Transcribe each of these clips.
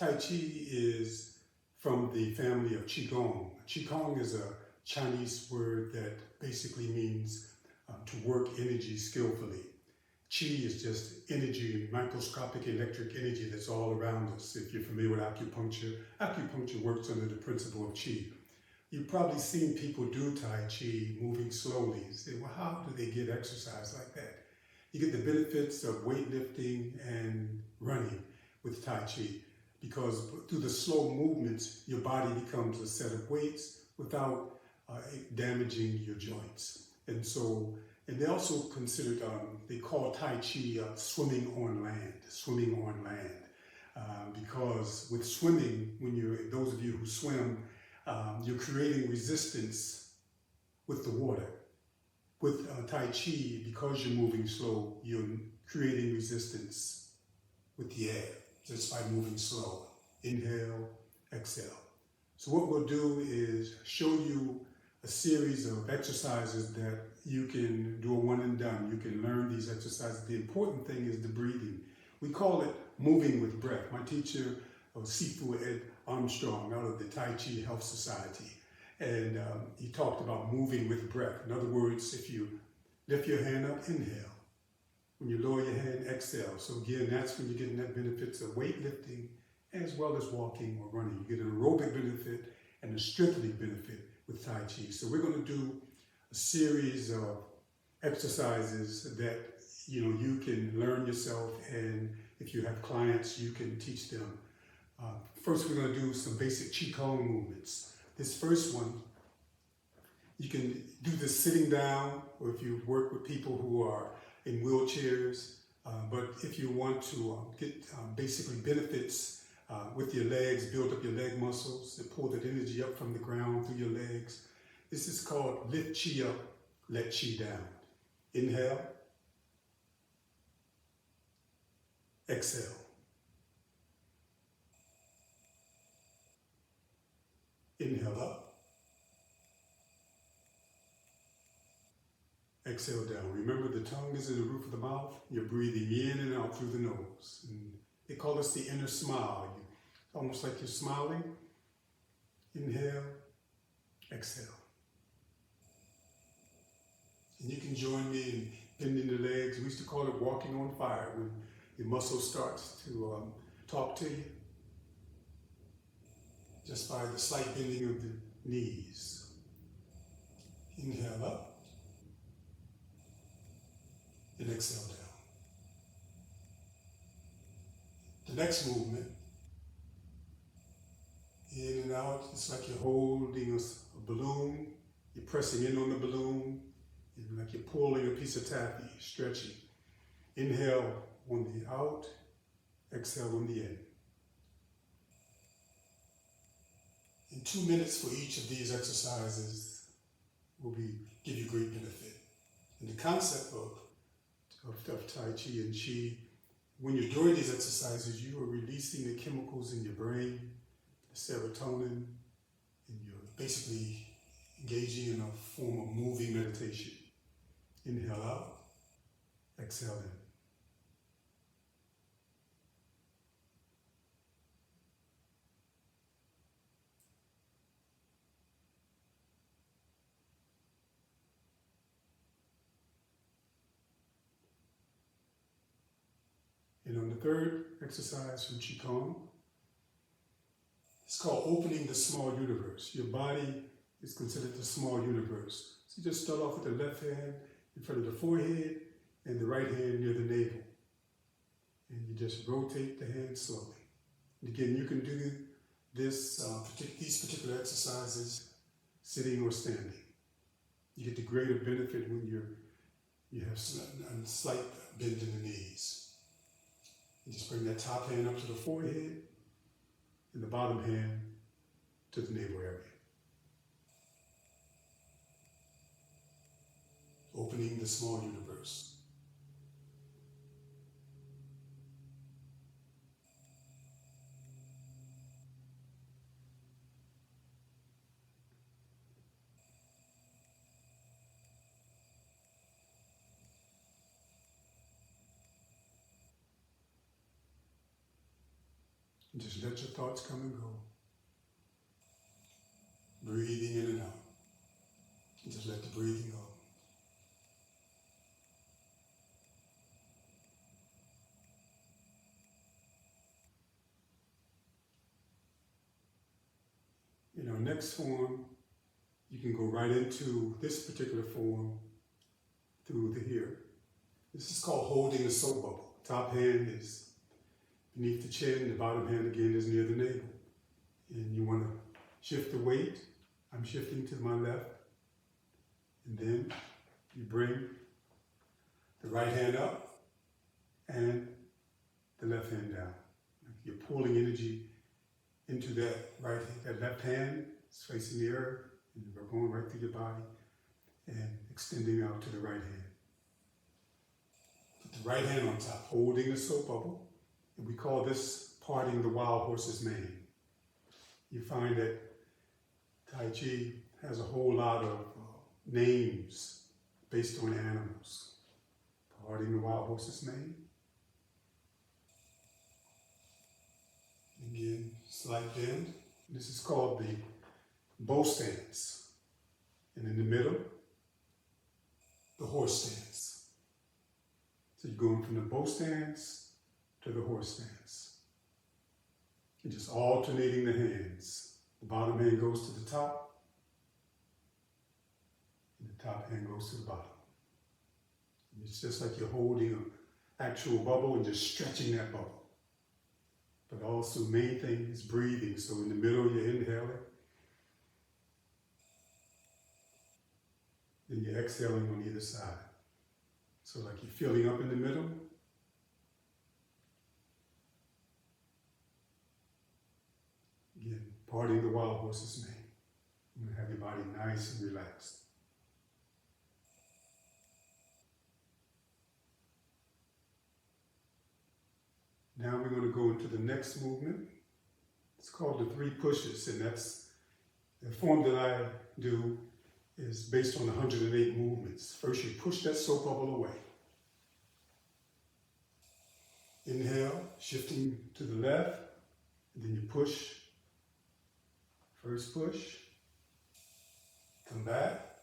Tai Chi is from the family of Qigong. Qigong is a Chinese word that basically means to work energy skillfully. Qi is just energy, microscopic electric energy that's all around us. If you're familiar with acupuncture, acupuncture works under the principle of Qi. You've probably seen people do Tai Chi moving slowly. You say, well, how do they get exercise like that? You get the benefits of weightlifting and running with Tai Chi, because through the slow movements, your body becomes a set of weights without damaging your joints. And they also considered, they call Tai Chi swimming on land, because with swimming, those of you who swim, you're creating resistance with the water. With Tai Chi, because you're moving slow, you're creating resistance with the air, just by moving slow. Inhale, exhale. So what we'll do is show you a series of exercises that you can do a one and done. You can learn these exercises. The important thing is the breathing. We call it moving with breath. My teacher was Sifu Ed Armstrong out of the Tai Chi Health Society. And he talked about moving with breath. In other words, if you lift your hand up, inhale. When you lower your hand, exhale. So again, that's when you're getting that benefits of weightlifting as well as walking or running. You get an aerobic benefit and a strengthening benefit with Tai Chi. So we're going to do a series of exercises that you can learn yourself, and if you have clients, you can teach them. First, we're going to do some basic Qigong movements. This first one, you can do this sitting down, or if you work with people who are in wheelchairs. But if you want to get basically benefits with your legs, build up your leg muscles, and pull that energy up from the ground through your legs. This is called lift Qi up, let Qi down. Inhale. Exhale. Inhale up. Exhale down. Remember, the tongue is in the roof of the mouth. You're breathing in and out through the nose. And they call this the inner smile. Almost like you're smiling. Inhale. Exhale. And you can join me in bending the legs. We used to call it walking on fire, when your muscle starts to talk to you, just by the slight bending of the knees. Inhale up and exhale down. The next movement, in and out, it's like you're holding a balloon. You're pressing in on the balloon, like you're pulling a piece of taffy, stretching. Inhale on the out, exhale on the in. In 2 minutes for each of these exercises will give you great benefit. And the concept of Tai Chi and Qi, when you're doing these exercises, you are releasing the chemicals in your brain, the serotonin, and you're basically engaging in a form of moving meditation. Inhale out, exhale in. And on the third exercise from Qigong, it's called opening the small universe. Your body is considered the small universe. So you just start off with the left hand in front of the forehead and the right hand near the navel. And you just rotate the hand slowly. And again, you can do these particular exercises sitting or standing. You get the greater benefit when you have a slight bend in the knees. You just bring that top hand up to the forehead and the bottom hand to the navel area. Opening the small universe. Just let your thoughts come and go. Breathing in and out. Just let the breathing go. Next form, you can go right into this particular form through the here. This is called holding a soap bubble. Top hand is beneath the chin, the bottom hand again is near the navel. And you want to shift the weight. I'm shifting to my left. And then you bring the right hand up and the left hand down. You're pulling energy into that left hand, it's facing the earth, and you're going right through your body and extending out to the right hand. Put the right hand on top, holding the soap bubble, and we call this parting the wild horse's mane. You find that Tai Chi has a whole lot of names based on animals. Parting the wild horse's mane. Again, slight bend. This is called the bow stance. And in the middle, the horse stance. So you're going from the bow stance to the horse stance. You're just alternating the hands. The bottom hand goes to the top, and the top hand goes to the bottom. And it's just like you're holding an actual bubble and just stretching that bubble. But also, main thing is breathing. So in the middle, you're inhaling. Then you're exhaling on either side. So like you're filling up in the middle. Again, parting the wild horse's mane. You want to have your body nice and relaxed. Now we're going to go into the next movement. It's called the 3 pushes, and that's the form that I do is based on 108 movements. First, you push that soap bubble away. Inhale, shifting to the left, and then you push. First push, come back,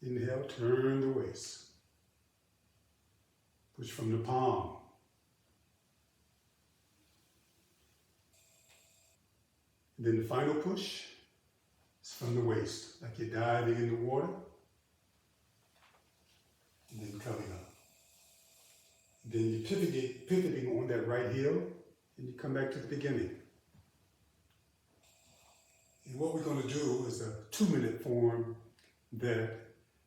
inhale, turn the waist. Push from the palm. And then the final push is from the waist, like you're diving in the water, and then coming up. And then you're pivoting on that right heel, and you come back to the beginning. And what we're going to do is a 2-minute form that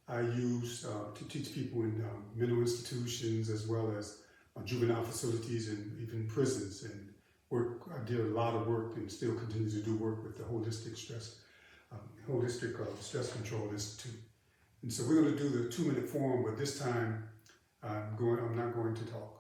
I use to teach people in mental institutions as well as juvenile facilities and even prisons. And I did a lot of work and still continue to do work with the Holistic Stress Control Institute. And so we're going to do the 2-minute form, but this time I'm not going to talk.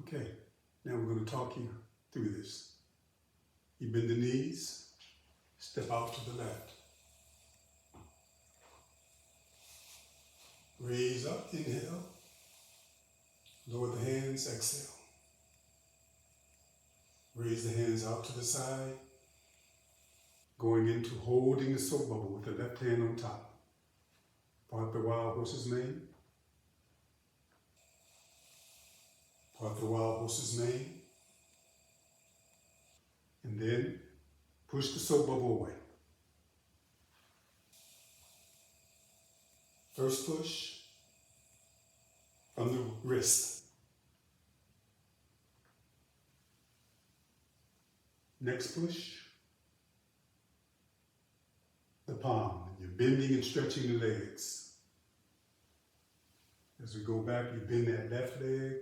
Okay, now we're going to talk you through this. You bend the knees, step out to the left. Raise up, inhale. Lower the hands, exhale. Raise the hands out to the side. Going into holding the soap bubble with the left hand on top. Part the wild horse's mane. Part the wild horse's mane. And then push the soap bubble away. First push from the wrist. Next push, the palm. You're bending and stretching the legs. As we go back, you bend that left leg,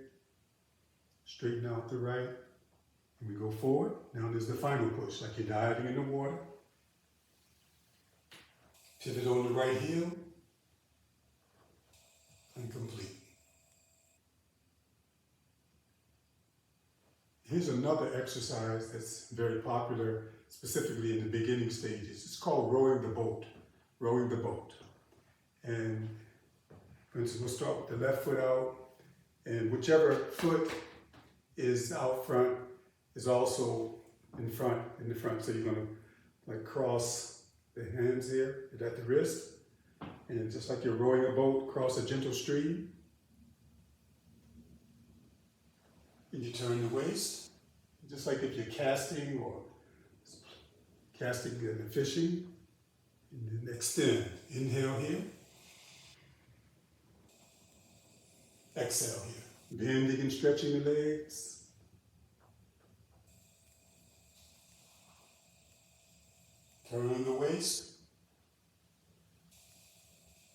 straighten out the right, and we go forward. Now there's the final push, like you're diving in the water. Pivot on the right heel, and complete. Here's another exercise that's very popular, specifically in the beginning stages. It's called rowing the boat. Rowing the boat. And for instance, we'll start with the left foot out, and whichever foot is out front is also in the front. So you're gonna like cross the hands here at the wrist, and just like you're rowing a boat, cross a gentle stream. And you turn the waist, just like if you're casting and fishing. And then extend. Inhale here. Exhale here. Bending and stretching the legs. Turn the waist.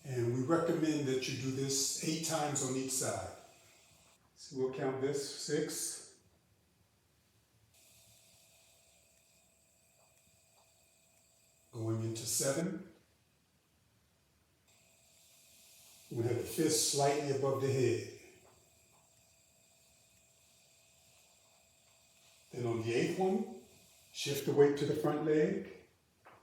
And we recommend that you do this 8 times on each side. So we'll count this, 6. Going into 7. We're going to have the fist slightly above the head. Then on the 8th one, shift the weight to the front leg.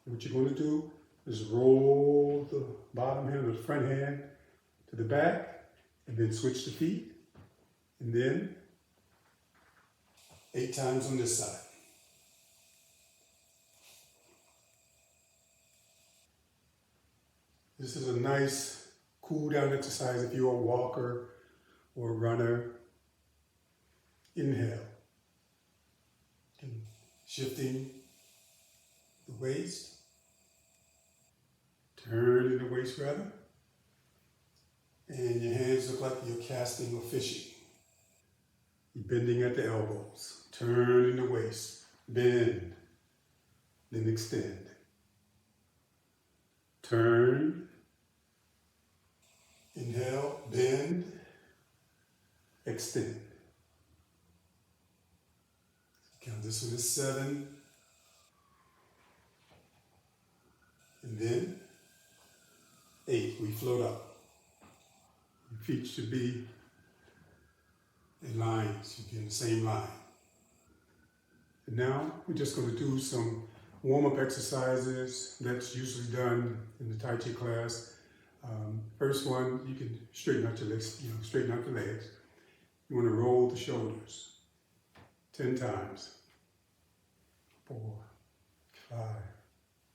And what you're going to do is roll the bottom hand or the front hand to the back, and then switch the feet. And then 8 times on this side. This is a nice cool down exercise if you're a walker or a runner. Inhale. And shifting the waist. Turning the waist rather. And your hands look like you're casting or fishing. You're bending at the elbows. Turning the waist. Bend. Then extend. Turn. Inhale, bend, extend. Count this one as 7. And then 8, we float up. Your feet should be in line, should be in the same line. And now we're just going to do some warm-up exercises that's usually done in the Tai Chi class. First one, you can straighten out your legs, straighten out the legs. You want to roll the shoulders 10 times. 4, 5,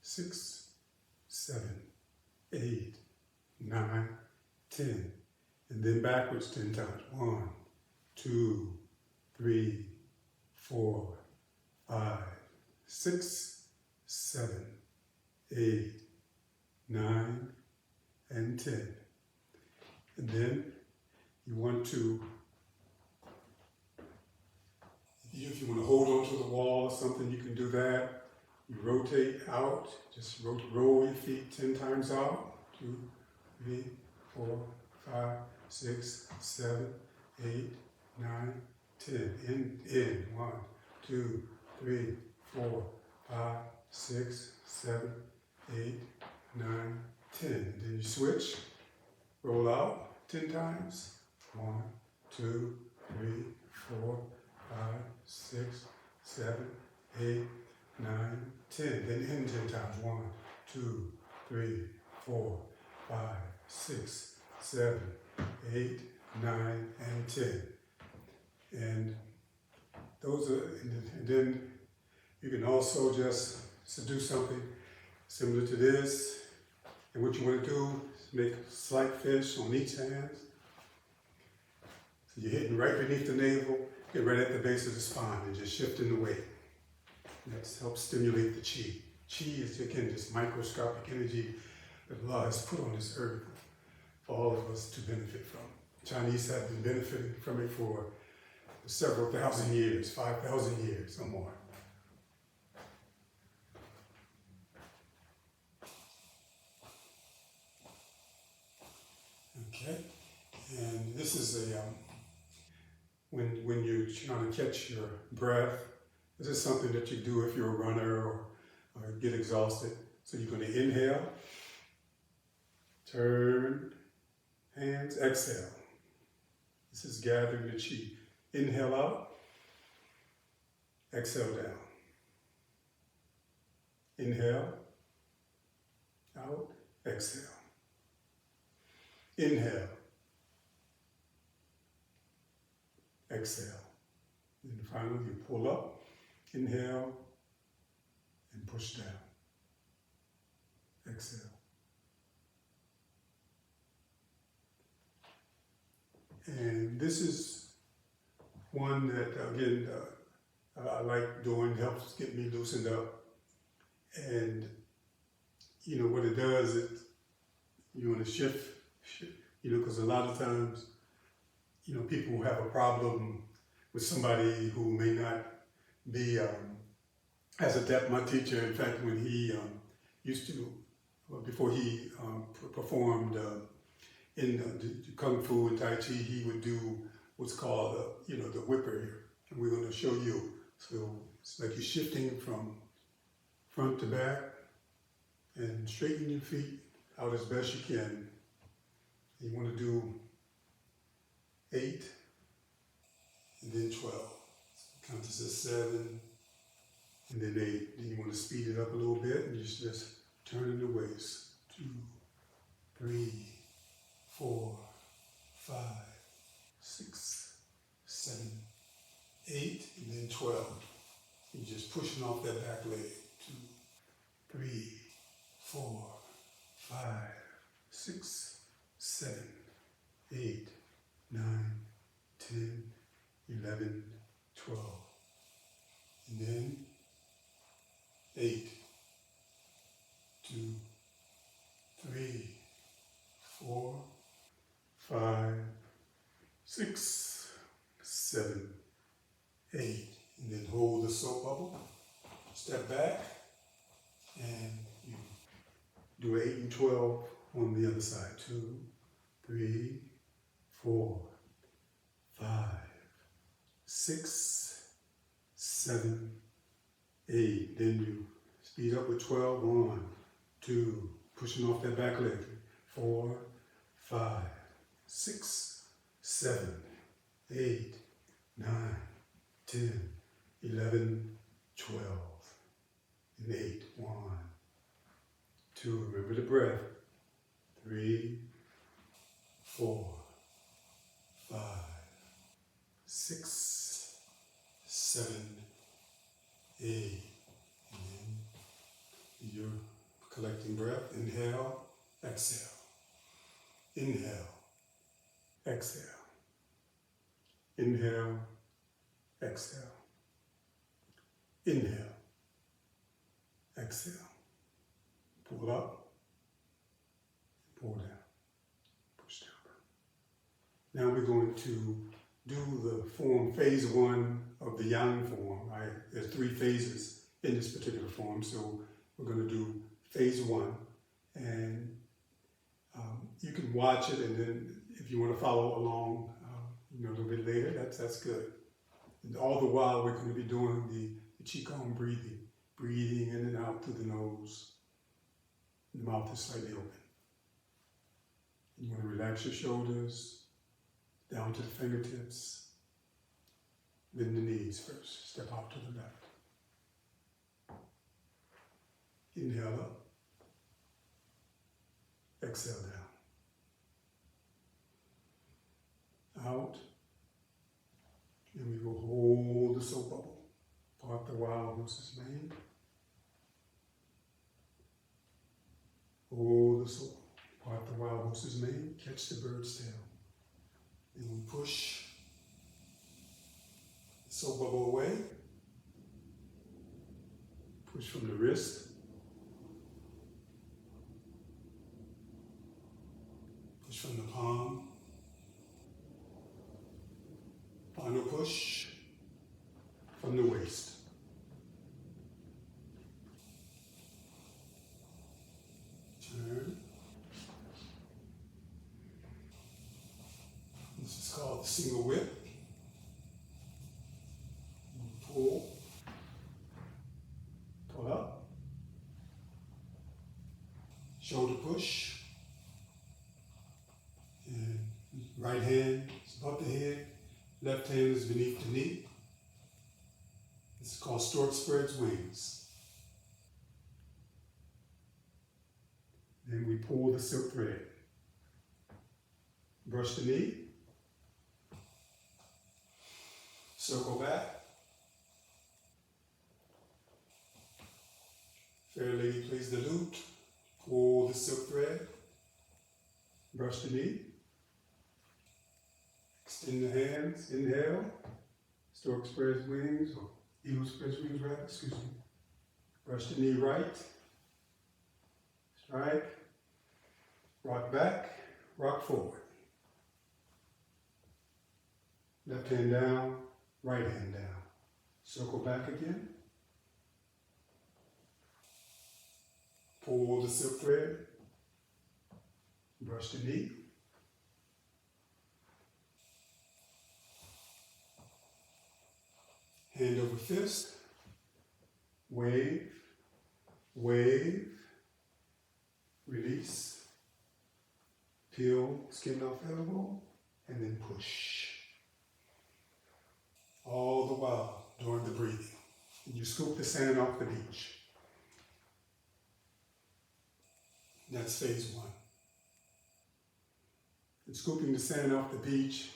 6, 7, 8, 9, 10. And then backwards 10 times. 1, 2, 3, 4, 5, 6, 7, 8, 9, and 10. And then you want to, if you want to hold on to the wall or something, you can do that. You rotate out, just roll your feet 10 times out. 2, 3, 4, 5, 6, 7, 8, 9, 10. In. 1, 2, 3, 4, 5, 6, 7, 8, 9, 10. And then you switch, roll out 10 times. 1, 2, 3, 4, 5, 6, 7, 8, 9, 10. Then in 10 times. 1, 2, 3, 4, 5, 6, 7, 8, 9, and 10. And those are, and then you can also just do something similar to this. And what you want to do is make a slight fish on each hand. So you're hitting right beneath the navel, get right at the base of the spine, and just shifting the weight. That helps stimulate the chi. Chi is, again, this microscopic energy that Allah has put on this earth for all of us to benefit from. Chinese have been benefiting from it for several thousand years, 5,000 years or more. Okay, and this is a, when you're trying to catch your breath, this is something that you do if you're a runner or get exhausted. So you're going to inhale, turn, hands, exhale. This is gathering the chi. Inhale out, exhale down. Inhale, out, exhale. Inhale, exhale. And finally you pull up, inhale, and push down. Exhale. And this is one that, again, I like doing, helps get me loosened up. And, you know, what it does is you want to shift, you know, because a lot of times, you know, people have a problem with somebody who may not be as adept. My teacher, in fact, when he used to, before he performed in the Kung Fu and Tai Chi, he would do what's called, you know, the whipper here. And we're going to show you. So it's like you're shifting from front to back and straighten your feet out as best you can. You want to do 8 and then 12. Count this as 7 and then 8. Then you want to speed it up a little bit and just turn the waist. 2, 3, 4, 5, 6, 7, 8, and then 12. You're just pushing off that back leg. 2, 3, 4, 5, 6, 7, 8, 9, 10, 11, 12. And then 8, 2, 3, 4, 5, 6, 7, 8. And then hold the soap bubble. Step back. And you do 8 and 12 on the other side. 2, 3, 4, 5, 6, 7, 8. Then you speed up with 12. 1, 2, pushing off that back leg. 4, 5, 6, 7, 8, 9, 10, 11, 12. And 8. 1, 2. Remember the breath. 3, 4, 5, 6, 7, 8. And then you're collecting breath. Inhale, exhale. Inhale, exhale. Inhale, exhale. Inhale, exhale. Pull up, pull down, push down. Now we're going to do the form, phase 1 of the yang form. Right? There's 3 phases in this particular form, so we're going to do phase 1. And you can watch it, and then if you want to follow along, you know, a little bit later, that's good. And all the while, we're going to be doing the Qigong breathing, breathing in and out through the nose. The mouth is slightly open. You want to relax your shoulders down to the fingertips. Bend the knees first. Step out to the left. Inhale up. Exhale down. Out. And we will hold the soap bubble. Part the wild horse's mane. Hold pull the sword. Part the wild horse's mane, catch the bird's tail. Then we push the soap bubble away. Push from the wrist. Push from the palm. Final push from the waist. Turn. This is called the single whip. Pull. Pull up. Shoulder push. And right hand is above the head. Left hand is beneath the knee. This is called Stork spreads wings. Then we pull the silk thread. Brush the knee. Circle back. Fair lady plays the lute. Pull the silk thread. Brush the knee. Extend the hands. Inhale. Stork spreads wings, or eagle spreads wings rather, excuse me. Brush the knee right. Strike. Rock back. Rock forward. Left hand down. Right hand down. Circle back again. Pull the silk thread. Brush the knee. Hand over fist. Wave. Wave. Release. Peel skin off elbow. And then push. All the while during the breathing. And you scoop the sand off the beach. That's phase one. And scooping the sand off the beach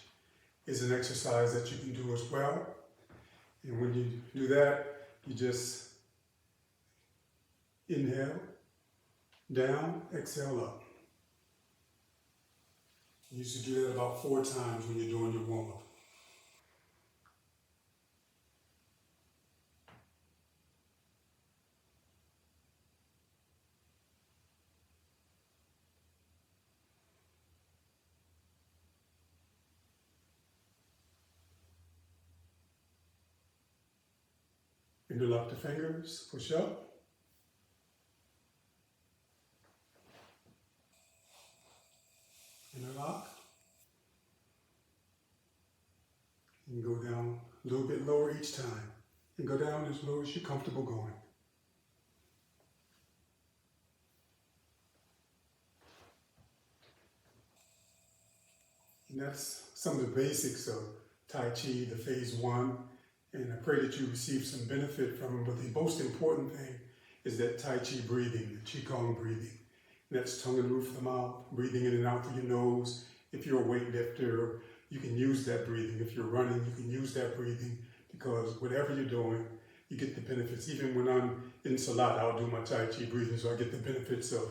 is an exercise that you can do as well. And when you do that, you just inhale, down, exhale up. You used to do that about 4 times when you're doing your warm-up. Interlock the fingers, push up. Interlock. And go down a little bit lower each time. And go down as low as you're comfortable going. And that's some of the basics of Tai Chi, the phase one. And I pray that you receive some benefit from it. But the most important thing is that Tai Chi breathing, the Qigong breathing. And that's tongue and roof of the mouth, breathing in and out through your nose. If you're a weightlifter, you can use that breathing. If you're running, you can use that breathing, because whatever you're doing, you get the benefits. Even when I'm in Salat, I'll do my Tai Chi breathing, so I get the benefits of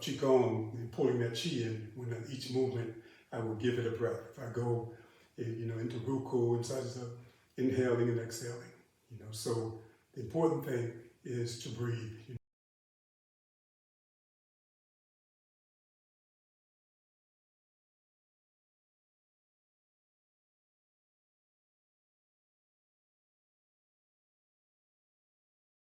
Qigong and pulling that Qi in. When each movement, I will give it a breath. If I go, into Ruku, inside of inhaling and exhaling, so the important thing is to breathe.